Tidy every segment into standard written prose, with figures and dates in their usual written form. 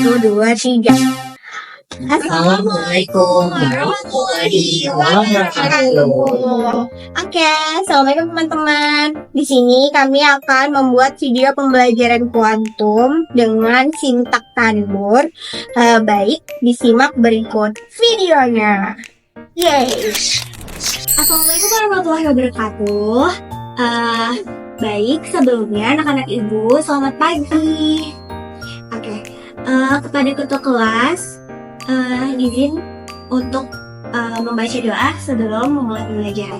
1, 2, 3. Assalamualaikum warahmatullahi wabarakatuh. Oke, assalamualaikum teman-teman. Di sini kami akan membuat video pembelajaran kuantum dengan sintak tambur. Baik, disimak berikut videonya. Yes. Assalamualaikum warahmatullahi wabarakatuh. Baik, sebelumnya anak-anak ibu, selamat pagi. Oke, kepada ketua kelas, izin untuk membaca doa sebelum memulai pembelajaran.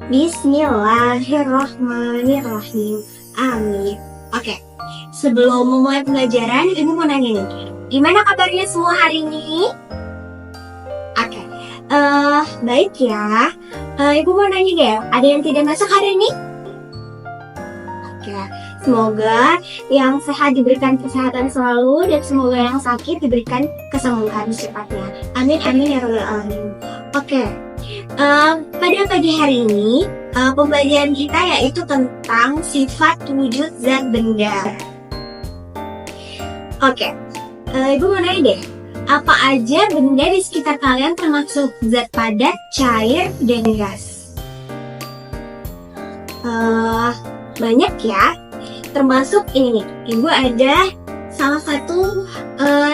Bismillahirrahmanirrahim. Amin. Oke, sebelum memulai pembelajaran, ibu mau nanya nih, gimana kabarnya semua hari ini? Oke, baik ya. Ibu mau nanya deh, ada yang tidak masuk hari ini? Oke, semoga yang sehat diberikan kesehatan selalu dan semoga yang sakit diberikan kesembuhan secepatnya. Amin amin ya rabbal alamin. Oke, pada pagi hari ini pembelajaran kita yaitu tentang sifat wujud zat benda. Oke, ibu mau nanya deh, apa aja benda di sekitar kalian termasuk zat padat, cair, dan gas? Banyak ya, termasuk ini nih, ibu ada salah satu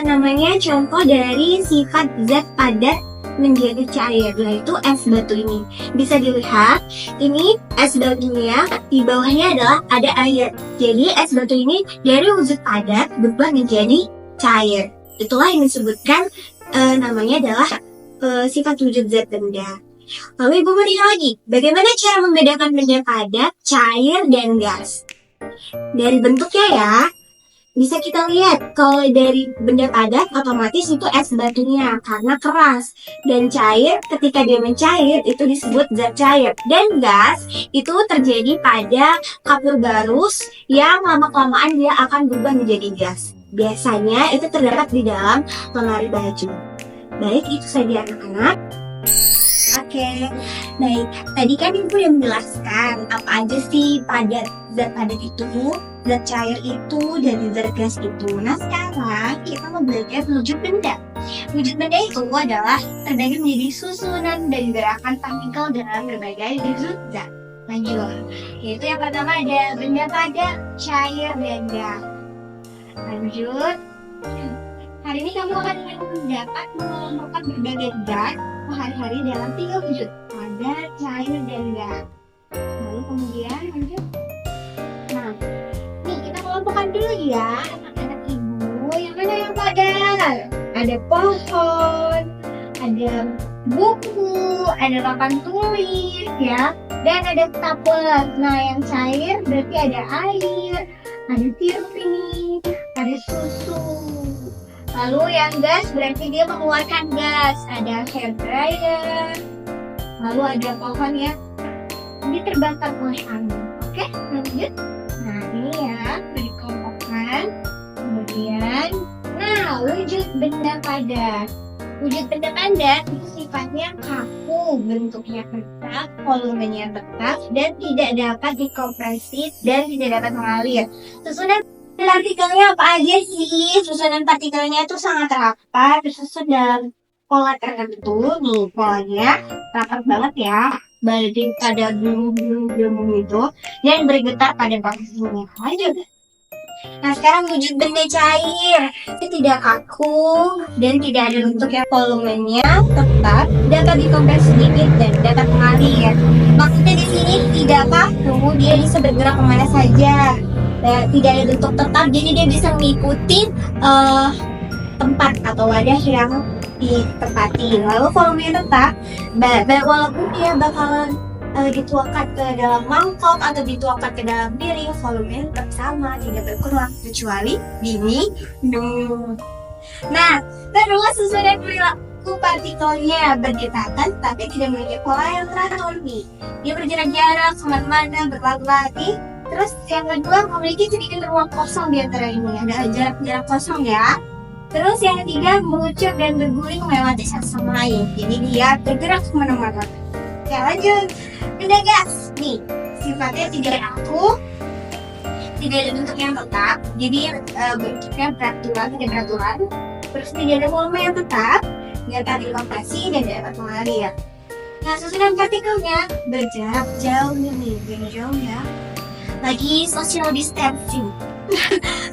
namanya contoh dari sifat zat padat menjadi cair, yaitu es batu ini. Bisa dilihat, ini es batunya, di bawahnya adalah ada air. Jadi es batu ini dari wujud padat berubah menjadi cair. Itulah yang disebutkan namanya adalah sifat wujud zat benda. Lalu ibu mau tanya lagi, bagaimana cara membedakan benda padat, cair, dan gas? Dari bentuknya ya, bisa kita lihat kalau dari benda padat otomatis itu es batunya karena keras, dan cair ketika dia mencair itu disebut zat cair, dan gas itu terjadi pada kapur barus yang lama-kelamaan dia akan berubah menjadi gas. Biasanya itu terdapat di dalam lemari baju. Baik, itu saja anak-anak. Oke, baik. Tadi kan ibu udah menjelaskan apa aja sih zat padat itu, zat cair itu, dan zat gas itu. Nah sekarang kita mau belajar wujud benda. Wujud benda itu adalah terbagi menjadi susunan dan gerakan partikel dalam berbagai wujud zat. Lanjut, yaitu yang pertama ada benda padat, cair, dan gas. Lanjut, hari ini kamu akan dapat mengelompokkan berbagai zat sehari-hari dalam 3 wujud, padat, cair, dan gas. Lalu kemudian lanjut. Nah, nih kita kelompokkan dulu ya anak-anak ibu. Yang mana yang padat? Ada pohon, ada buku, ada papan tulis ya, dan ada stapler. Nah, yang cair berarti ada air, ada sirup ini, ada susu. Lalu yang gas berarti dia mengeluarkan gas, ada hair dryer. Lalu ada pohon yang diterbangkan oleh angin. Oke, lanjut. Nah ini ya, dikelompokkan. Kemudian, nah wujud benda padat. Wujud benda padat itu sifatnya kaku, bentuknya tetap, volumenya tetap, dan tidak dapat dikompresi dan tidak dapat mengalir. Susunan partikelnya apa aja sih? Susunan partikelnya itu sangat rapat, tersusun dalam pola tertentu. Nih polanya rapat banget ya, berarti pada gelembung itu, dan bergetar pada posisinya. Lanjut. Nah sekarang wujud benda cair, itu tidak kaku dan tidak ada bentuk yang volumenya tetap, dapat dikompresi sedikit dan dapat mengalir. Maksudnya di sini tidak kaku, dia bisa bergerak kemana saja. Tidak ada bentuk tetap, jadi dia bisa mengikuti tempat atau wadah yang ditempati. Lalu volumenya tetap, walaupun dia bakalan dituangkan ke dalam mangkok atau dituangkan ke dalam piring, volumenya tetap sama, tidak berkurang kecuali dingin. Nah, terus susunan perilaku partikelnya berdekatan tapi tidak memiliki pola yang teratur nih. Dia berjarak-jarak kemana-mana, berlari-lari. Terus yang kedua memiliki sedikit ruang kosong di antara ini, ada jarak-jarak kosong ya. Terus yang ketiga mengucur dan berguling melewati satu sama lain, jadi dia bergerak kemana-mana. Oke lanjut, benda gas nih sifatnya tidak kaku, tidak ada bentuk yang tetap, jadi bentuknya peraturan, terus tidak ada volume yang tetap, dapat dilokasi dan dapat mengalir. Nah, susunan partikelnya berjarak jauh nih, jauh ya. Lagi social distancing.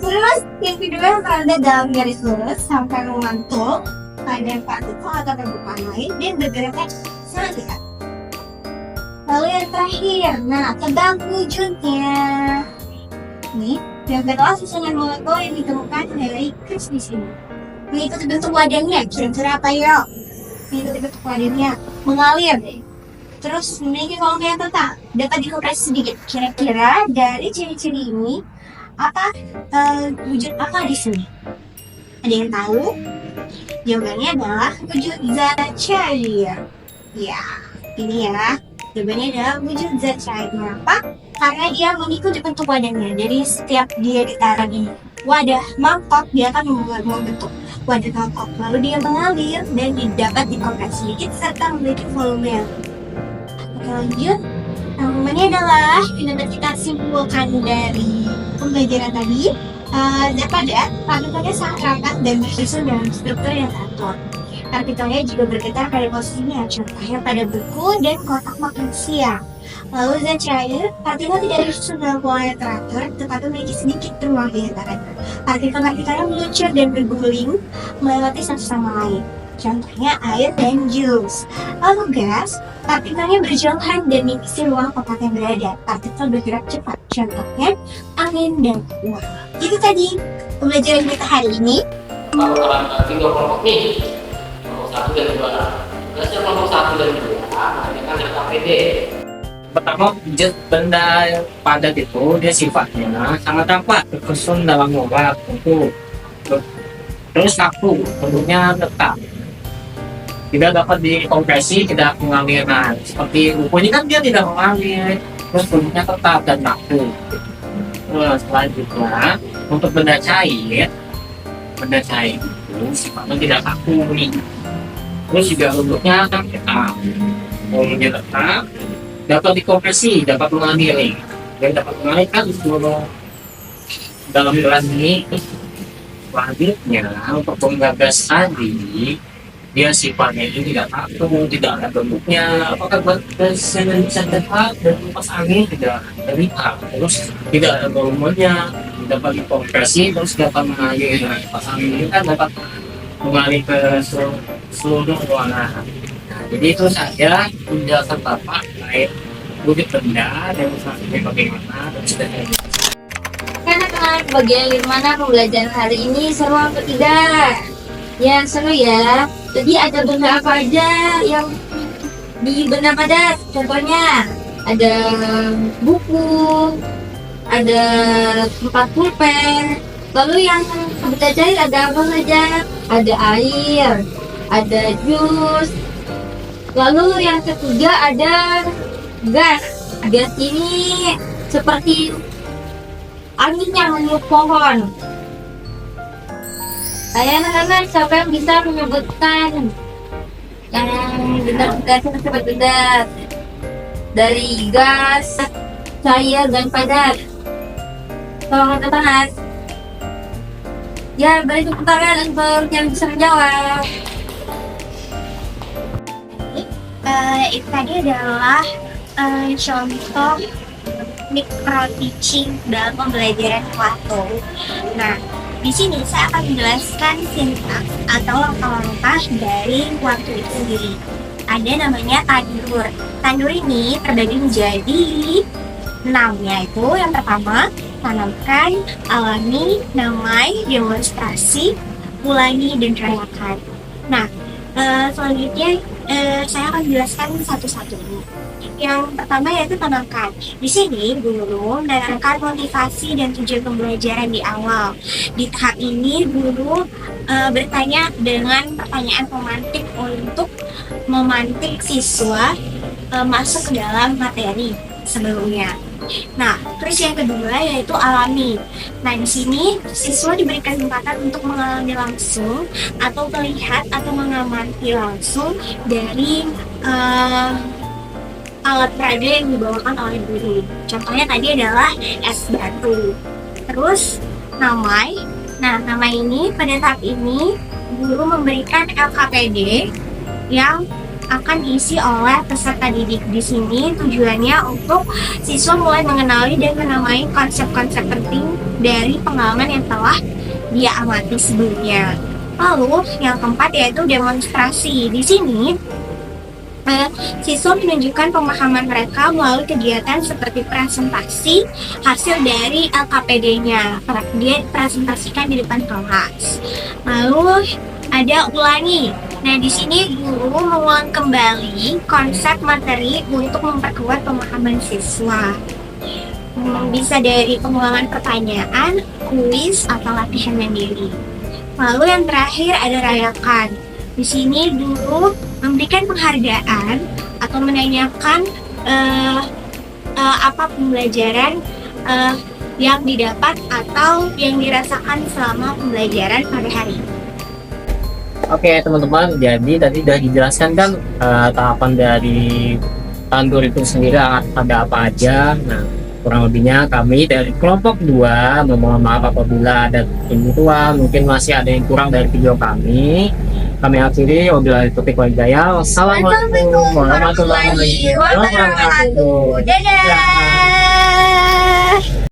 Terus yang kedua berada dalam garis lurus sampai memantul pada partikel atau permukaan lain dan bergeraknya sangat dekat. Lalu yang terakhir, nah tebang wujudnya. Nih, gambarlah susunan molekul yang ditemukan dari kris di sini. Mengikuti bentuk wadahnya, kira-kira apa ya? Mengikuti bentuk wadahnya, mengalir deh. Terus memiliki volume yang tetap, dapat dikompres sedikit. Kira-kira dari ciri-ciri ini apa wujud apa di sini? Ada yang tahu? Jawabannya adalah wujud zat cair. Ya, ini ya. Jawabannya adalah wujud zat cair. Kenapa? Karena dia mengikuti bentuk wadahnya. Jadi setiap dia ditaruh di wadah mangkok, dia akan membentuk wadah mangkok. Lalu dia mengalir dan dapat dikompres sedikit serta memiliki volume yang. Oke, lanjut. Ini adalah yang dapat kita simpulkan dari pembelajaran tadi. Zat padat, partikelnya sangat rapat dan bersusun dalam struktur yang teratur. Partikelnya juga bergetar pada posisinya, contohnya pada beku dan kotak magnesium. Lalu zat cair, partikel tidak disusun dalam pola yang teratur, tetapi memiliki sedikit ruang di antaranya. Partikel-partikelnya meluncur dan berguling melewati satu sama lain. Contohnya air dan jus. Lalu gas, partikelnya berjauhan dan mengisi ruang tempat yang berada. Partikel bergerak cepat, contohnya angin dan uap. Itu tadi pembelajaran kita hari ini. Kalau terang tiga kelompok nih, kelompok 1 dan 2. Tugasnya kelompok 1 dan 2 mengerjakan data PD. Pertama, wujud benda padat itu dia sifatnya sangat rapat, tersusun dalam lubang tentu. Terus kaku, bentuknya tetap. Tidak dapat dikompresi, tidak mengalir. Nah, seperti buku ini kan dia tidak mengalir, terus bentuknya tetap dan kaku. Terus selanjutnya untuk benda cair itu sifatnya tidak kaku nih. Terus juga bentuknya kan tetap, volumenya tetap, dapat dikompresi, dapat mengalir nih. Dan dapat mengalir kan seluruh dalam gelas ini. Selanjutnya untuk penggagas tadi, dia sifatnya itu tidak kaku, tidak ada bentuknya. Apakah buat bisa tetap dan lepas angin tidak terlihat. Terus tidak ada volumenya, dapat dikompresi, terus dapat mengalir. Lepas angin ini kan dapat mengalir ke seluruh ruangan. Nah, jadi itu saja penjelasan Bapak terkait wujud benda dan selanjutnya bagaimana dan sebagainya. Anak-anak, bagaimana pembelajaran hari ini? Seru atau tidak? Ya, seru ya. Jadi ada benda apa aja yang di benda padat? Contohnya ada buku, ada tempat pulpen. Lalu yang benda cair ada apa saja? Ada air, ada jus. Lalu yang ketiga ada gas. Gas ini seperti angin yang meniup pohon. Anak-anak, siapa yang bisa menyebutkan yang benar-benar benar dari gas, cair, dan padat? Tolong angkat tangan. Ya, beri tepuk tangan untuk yang bisa menjawab. Itu tadi adalah contoh micro teaching dalam pembelajaran waktu. Nah, di sini saya akan menjelaskan sintaks atau langkah-langkah dari waktu itu sendiri. Ada namanya tandur. Tandur ini terbagi menjadi 6, yaitu yang pertama tanamkan, alami, namai, demonstrasi, ulangi, dan rayakan. Nah, selanjutnya saya akan menjelaskan satu-satu. Yang pertama yaitu tanamkan. Di sini guru menerangkan motivasi dan tujuan pembelajaran di awal. Di tahap ini guru bertanya dengan pertanyaan pemantik untuk memantik siswa masuk ke dalam materi sebelumnya. Nah, terus yang kedua yaitu alami. Nah, di sini siswa diberi kesempatan untuk mengalami langsung atau melihat atau mengamati langsung dari alat peraga yang dibawakan oleh guru. Contohnya tadi adalah es batu. Terus namai. Nah, nama ini pada saat ini guru memberikan LKPD yang akan diisi oleh peserta didik. Di sini tujuannya untuk siswa mulai mengenali dan menamai konsep-konsep penting dari pengalaman yang telah dia amati sebelumnya. Lalu yang keempat yaitu demonstrasi. Di sini siswa menunjukkan pemahaman mereka melalui kegiatan seperti presentasi hasil dari LKPD-nya. Dia presentasikan di depan kelas. Lalu ada ulangi. Nah, di sini guru mengulang kembali konsep materi untuk memperkuat pemahaman siswa. Bisa dari pengulangan pertanyaan, kuis, atau latihan mandiri. Lalu yang terakhir ada rayakan. Di sini guru memberikan penghargaan atau menanyakan apa pembelajaran yang didapat atau yang dirasakan selama pembelajaran pada hari ini. Oke teman-teman, jadi tadi sudah dijelaskan kan tahapan dari tandur itu sendiri ada apa aja. Nah, kurang lebihnya kami dari kelompok 2 memohon maaf apabila ada keliruan, mungkin masih ada yang kurang dari video kami. Kami akhiri, wabillahi taufiq wal hidayah. Wassalamualaikum warahmatullahi wabarakatuh. Dadah.